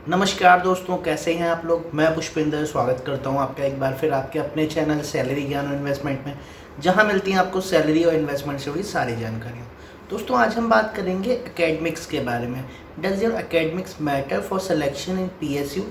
नमस्कार दोस्तों, कैसे हैं आप लोग। मैं पुष्पिंदर स्वागत करता हूं आपका एक बार फिर आपके अपने चैनल सैलरी ज्ञान और इन्वेस्टमेंट में, जहां मिलती हैं आपको सैलरी और इन्वेस्टमेंट से जुड़ी सारी जानकारियां। दोस्तों, आज हम बात करेंगे एकेडमिक्स के बारे में। Does your academics matter for selection in PSU.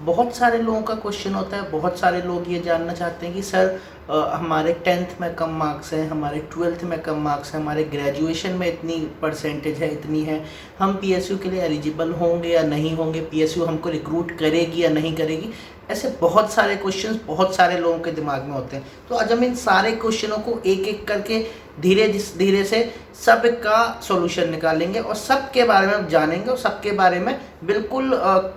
बहुत सारे लोगों का क्वेश्चन होता है, बहुत सारे लोग ये जानना चाहते हैं कि सर हमारे 10th में कम मार्क्स हैं, हमारे 12th में कम मार्क्स हैं, हमारे ग्रेजुएशन में इतनी परसेंटेज है, इतनी है, हम पीएसयू के लिए एलिजिबल होंगे या नहीं होंगे, पीएसयू हमको रिक्रूट करेगी या नहीं करेगी। ऐसे बहुत सारे क्वेश्चंस बहुत सारे लोगों के दिमाग में होते हैं। तो आज हम इन सारे क्वेश्चनों को एक एक करके धीरे धीरे से सब का सॉल्यूशन निकालेंगे और सब के बारे में जानेंगे और सबके बारे में बिल्कुल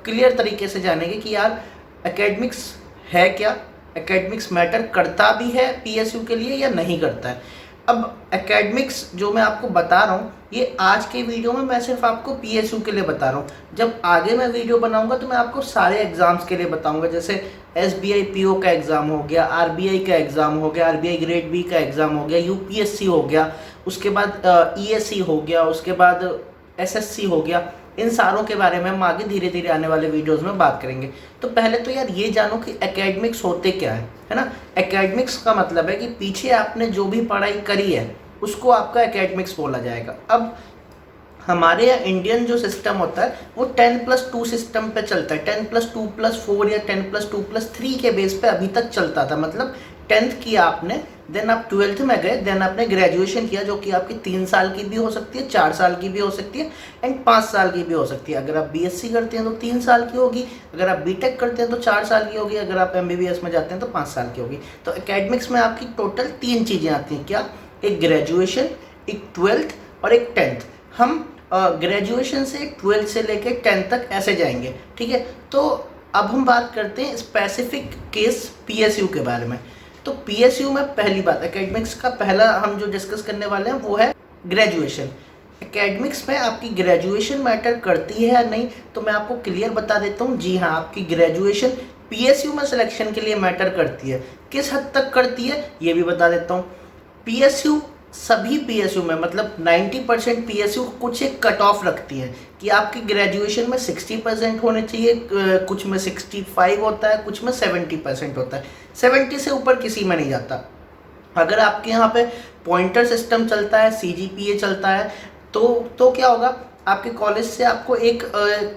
क्लियर तरीके से जानेंगे कि यार एकेडमिक्स है क्या, एकेडमिक्स मैटर करता भी है पीएसयू के लिए या नहीं करता है। अब एकेडमिक्स जो मैं आपको बता रहा हूँ, ये आज के वीडियो में मैं सिर्फ आपको पीएसयू के लिए बता रहा हूँ। जब आगे मैं वीडियो बनाऊंगा तो मैं आपको सारे एग्जाम्स के लिए बताऊंगा, जैसे एसबीआई पीओ का एग्ज़ाम हो गया, आरबीआई का एग्ज़ाम हो गया, आरबीआई ग्रेड बी का एग्ज़ाम हो गया, यूपीएससी हो गया, उसके बाद ईएससी हो गया, उसके बाद एसएससी हो गया। इन सारों के बारे में हम आगे धीरे धीरे आने वाले वीडियोस में बात करेंगे। तो पहले तो यार ये जानो कि एकेडमिक्स होते क्या है ना। एकेडमिक्स का मतलब है कि पीछे आपने जो भी पढ़ाई करी है उसको आपका एकेडमिक्स बोला जाएगा। अब हमारे यहाँ इंडियन जो सिस्टम होता है वो 10+2 सिस्टम पे चलता है। 10+2+4 या 10+2+3 के बेस पे अभी तक चलता था। मतलब 10th किया आपने, देन आप 12th में गए, देन आपने ग्रेजुएशन किया, जो कि आपकी 3 साल की भी हो सकती है, 4 साल की भी हो सकती है एंड 5 साल की भी हो सकती है। अगर आप बीएससी करते हैं तो 3 साल की होगी, अगर आप बीटेक करते हैं तो 4 साल की होगी, अगर आप एमबीबीएस में जाते हैं तो 5 साल की होगी। तो एकेडमिक्स में आपकी टोटल 3 चीज़ें आती हैं। क्या? एक ग्रेजुएशन, एक 12th और एक 10th। हम ग्रेजुएशन से 12th से लेकर 10th तक ऐसे जाएंगे, ठीक है। तो अब हम बात करते हैं स्पेसिफिक केस पीएसयू के बारे में। तो पीएसयू में पहली बात, एकेडमिक्स का पहला हम जो डिस्कस करने वाले हैं वो है ग्रेजुएशन। एकेडमिक्स में आपकी ग्रेजुएशन मैटर करती है या नहीं, तो मैं आपको क्लियर बता देता हूँ। जी हाँ, आपकी ग्रेजुएशन पीएसयू में सिलेक्शन के लिए मैटर करती है। किस हद तक करती है ये भी बता देता हूँ। पीएसयू, सभी पीएसयू में मतलब 90% पीएसयू कुछ एक कट ऑफ रखती है कि आपकी ग्रेजुएशन में 60% होने चाहिए, कुछ में 65 होता है, कुछ में 70% होता है। 70 से ऊपर किसी में नहीं जाता। अगर आपके यहाँ पे पॉइंटर सिस्टम चलता है, सीजीपीए चलता है, तो क्या होगा, आपके कॉलेज से आपको एक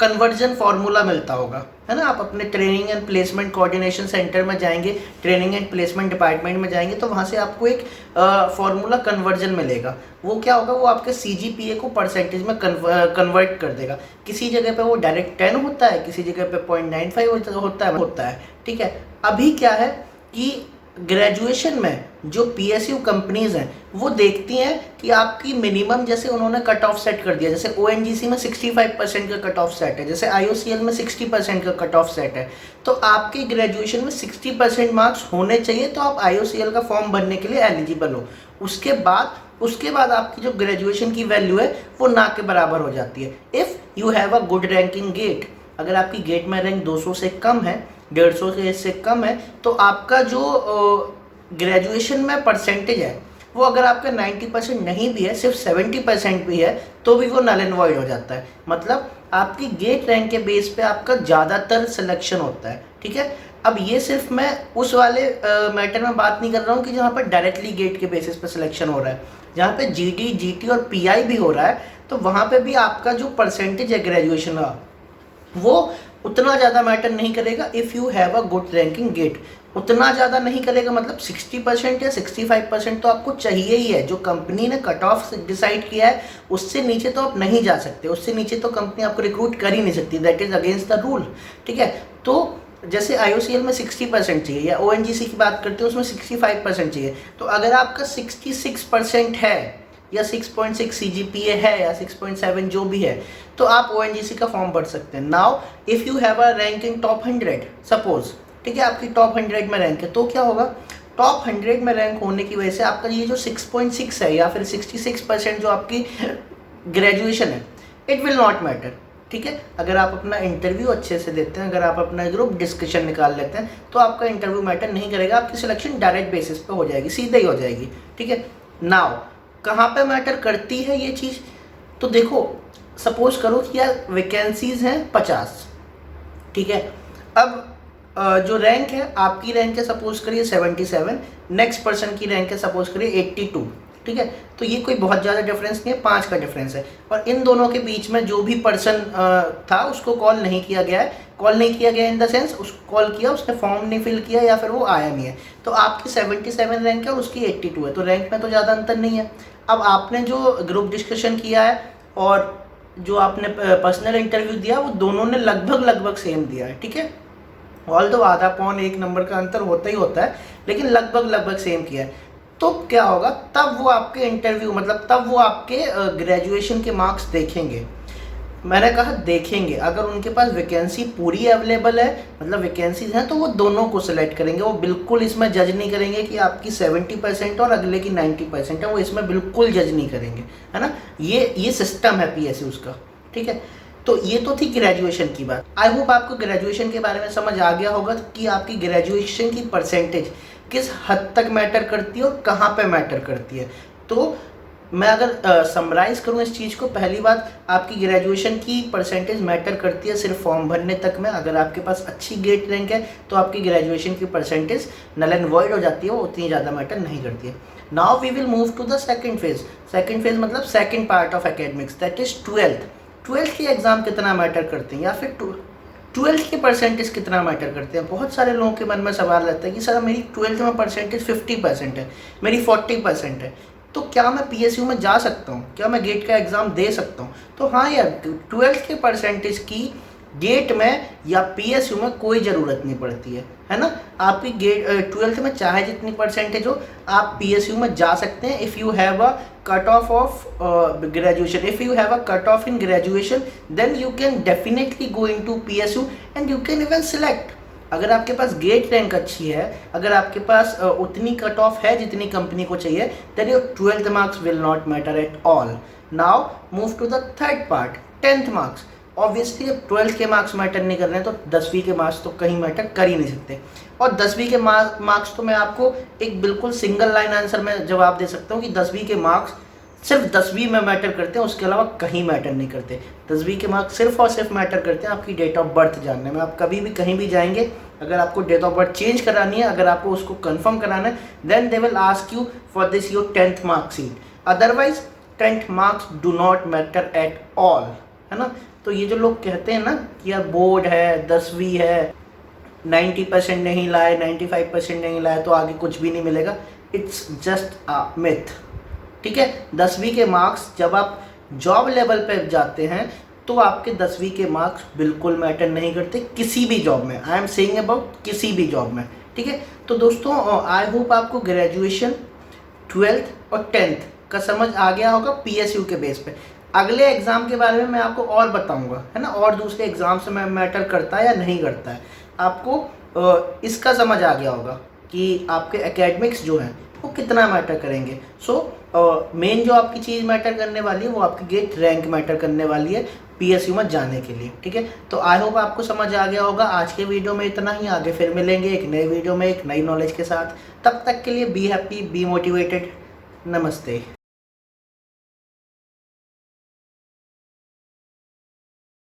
कन्वर्जन फार्मूला मिलता होगा, है ना। आप अपने training and placement coordination centre में जाएंगे, ट्रेनिंग एंड प्लेसमेंट डिपार्टमेंट में जाएंगे, तो वहाँ से आपको एक फार्मूला कन्वर्जन मिलेगा। वो क्या होगा, वो आपके सीजीपीए को परसेंटेज में कन्वर्ट कर देगा। किसी जगह पे वो डायरेक्ट 10 होता है, किसी जगह पे 0.95 होता है, ठीक है। अभी क्या है कि ग्रेजुएशन में जो पीएसयू कंपनीज हैं वो देखती हैं कि आपकी मिनिमम, जैसे उन्होंने कट ऑफ सेट कर दिया, जैसे ओएनजीसी में 65% का कट ऑफ सेट है, जैसे आईओसीएल में 60% का कट ऑफ सेट है। तो आपकी ग्रेजुएशन में 60% मार्क्स होने चाहिए तो आप आईओसीएल का फॉर्म भरने के लिए एलिजिबल हो। उसके बाद आपकी जो ग्रेजुएशन की वैल्यू है वो ना के बराबर हो जाती है। If you have a good ranking GATE, अगर आपकी गेट में रैंक 200 से कम है, 150 से कम है, तो आपका जो ग्रेजुएशन में परसेंटेज है वो अगर आपका 90% नहीं भी है, सिर्फ 70% भी है, तो भी वो नल एंड वॉइड हो जाता है। मतलब आपकी गेट रैंक के बेस पे आपका ज़्यादातर सिलेक्शन होता है, ठीक है। अब ये सिर्फ मैं उस वाले मैटर में बात नहीं कर रहा हूँ कि जहाँ पर डायरेक्टली गेट के बेसिस पे सिलेक्शन हो रहा है। जहाँ पे जीडी, जीटी और पीआई भी हो रहा है, तो वहाँ पे भी आपका जो परसेंटेज है ग्रेजुएशन का वो उतना ज़्यादा मैटर नहीं करेगा। If you have a good ranking GATE, उतना ज़्यादा नहीं करेगा। मतलब 60% या 65% तो आपको चाहिए ही है। जो कंपनी ने कट ऑफ डिसाइड किया है उससे नीचे तो आप नहीं जा सकते, उससे नीचे तो कंपनी आपको रिक्रूट कर ही नहीं सकती। That is against the rule, ठीक है। तो जैसे आईओसीएल में 60% चाहिए, या ओएनजीसी की बात करते हैं उसमें 65% चाहिए। तो अगर आपका 66% है या 6.6 सीजीपीए है या 6.7 जो भी है, तो आप ओएनजीसी का फॉर्म भर सकते हैं। Now if you have a rank in top 100 suppose, ठीक है, आपकी टॉप 100 में रैंक है, तो क्या होगा, टॉप 100 में रैंक होने की वजह से आपका ये जो 6.6 है या फिर 66% जो आपकी ग्रेजुएशन है, इट विल नॉट मैटर, ठीक है। अगर आप अपना इंटरव्यू अच्छे से देते हैं, अगर आप अपना ग्रुप डिस्कशन निकाल लेते हैं, तो आपका इंटरव्यू मैटर नहीं करेगा, आपकी सिलेक्शन डायरेक्ट बेसिस पे हो जाएगी, सीधे ही हो जाएगी, ठीक है। नाउ कहाँ पे मैटर करती है ये चीज़, तो देखो, सपोज करो कि यार वैकेंसीज हैं 50, ठीक है। अब जो रैंक है, आपकी रैंक है सपोज करिए 77, नेक्स्ट पर्सन की रैंक है सपोज करिए 82, ठीक है। तो ये कोई बहुत ज़्यादा डिफरेंस नहीं है, 5 का डिफरेंस है। और इन दोनों के बीच में जो भी पर्सन था उसको कॉल नहीं किया गया है। कॉल नहीं किया गया इन द सेंस, उसको कॉल किया, उसने फॉर्म नहीं फिल किया या फिर वो आया नहीं है। तो आपकी 77 रैंक है और उसकी 82 है, तो रैंक में तो ज़्यादा अंतर नहीं है। अब आपने जो ग्रुप डिस्कशन किया है और जो आपने पर्सनल इंटरव्यू दिया, वो दोनों ने लगभग सेम दिया है, ठीक है। ऑल दो आधा पौन 1 नंबर का अंतर होता ही होता है, लेकिन लगभग सेम किया है। तो क्या होगा, तब वो आपके इंटरव्यू मतलब तब वो आपके ग्रेजुएशन के मार्क्स देखेंगे। मैंने कहा देखेंगे, अगर उनके पास वैकेंसी पूरी अवेलेबल है, मतलब वैकेंसीज हैं, तो वो दोनों को सिलेक्ट करेंगे। वो बिल्कुल इसमें जज नहीं करेंगे कि आपकी 70% और अगले की 90% है, वो इसमें बिल्कुल जज नहीं करेंगे, है ना। ये सिस्टम है PSU का, ठीक है। तो ये तो थी ग्रेजुएशन की बात। आई होप आपको ग्रेजुएशन के बारे में समझ आ गया होगा कि आपकी ग्रेजुएशन की परसेंटेज किस हद तक मैटर करती है और कहाँ पे मैटर करती है। तो मैं अगर समराइज़ करूँ इस चीज़ को, पहली बात, आपकी ग्रेजुएशन की परसेंटेज मैटर करती है सिर्फ फॉर्म भरने तक में। अगर आपके पास अच्छी गेट रैंक है तो आपकी ग्रेजुएशन की परसेंटेज नल एंड वॉइड हो जाती है, वो उतनी ज़्यादा मैटर नहीं करती है। Now we will move to the second phase. Second phase मतलब second part of academics, that is 12th के एग्ज़ाम कितना मैटर करते हैं, या फिर 12th के परसेंटेज कितना मैटर करते हैं। बहुत सारे लोगों के मन में सवाल रहता है कि सर मेरी 12th में परसेंटेज 50% है, मेरी 40% है, तो क्या मैं PSU में जा सकता हूँ, क्या मैं गेट का एग्ज़ाम दे सकता हूँ। तो हाँ यार, 12th के परसेंटेज की गेट में या PSU में कोई ज़रूरत नहीं पड़ती है ना। आपकी गेट 12th में चाहे जितनी परसेंटेज हो, आप PSU में जा सकते हैं if you have a cut off graduation. If you have a cut off in graduation, then you can definitely go into PSU and you can even select. अगर आपके पास गेट रैंक अच्छी है, अगर आपके पास उतनी कट ऑफ है जितनी company को चाहिए, then your 12th marks will not matter at all. Now move to the third part, 10th marks. Obviously जब 12th के मार्क्स मैटर नहीं कर रहे हैं तो 10वीं के मार्क्स तो कहीं मैटर कर ही नहीं सकते। और 10वीं के मार्क्स तो मैं आपको एक बिल्कुल सिंगल लाइन आंसर में जवाब दे सकता हूँ कि 10वीं के मार्क्स सिर्फ 10वीं में मैटर करते हैं, उसके अलावा कहीं मैटर नहीं करते। 10वीं के मार्क्स सिर्फ और सिर्फ मैटर करते हैं आपकी डेट ऑफ बर्थ जानने में। आप कभी भी कहीं भी जाएंगे, अगर आपको डेट ऑफ बर्थ चेंज करानी है, अगर आपको उसको कंफर्म कराना है, then they will ask you for this your 10th marksheet. Otherwise 10th marks do not matter at all, है ना। तो ये जो लोग कहते हैं ना कि यार बोर्ड है, 10वीं है, 90% नहीं लाए, 95% नहीं लाए तो आगे कुछ भी नहीं मिलेगा, इट्स जस्ट अ मिथ, ठीक है। 10वीं के मार्क्स जब आप जॉब लेवल पे जाते हैं तो आपके 10वीं के मार्क्स बिल्कुल मैटर नहीं करते किसी भी जॉब में। आई एम सेइंग अबाउट किसी भी जॉब में, ठीक है। तो दोस्तों आई होप आपको ग्रेजुएशन, 12th और 10th का समझ आ गया होगा PSU के बेस पे। अगले एग्ज़ाम के बारे में मैं आपको और बताऊंगा, है ना, और दूसरे एग्ज़ाम से मैटर करता है या नहीं करता है। आपको इसका समझ आ गया होगा कि आपके एकेडमिक्स जो हैं वो कितना मैटर करेंगे। सो मेन जो आपकी चीज़ मैटर करने वाली है वो आपकी गेट रैंक मैटर करने वाली है PSU में जाने के लिए, ठीक है। तो आई होप आपको समझ आ गया होगा। आज के वीडियो में इतना ही, आगे फिर मिलेंगे एक नए वीडियो में एक नई नॉलेज के साथ। तब तक के लिए बी हैप्पी, बी मोटिवेटेड। नमस्ते।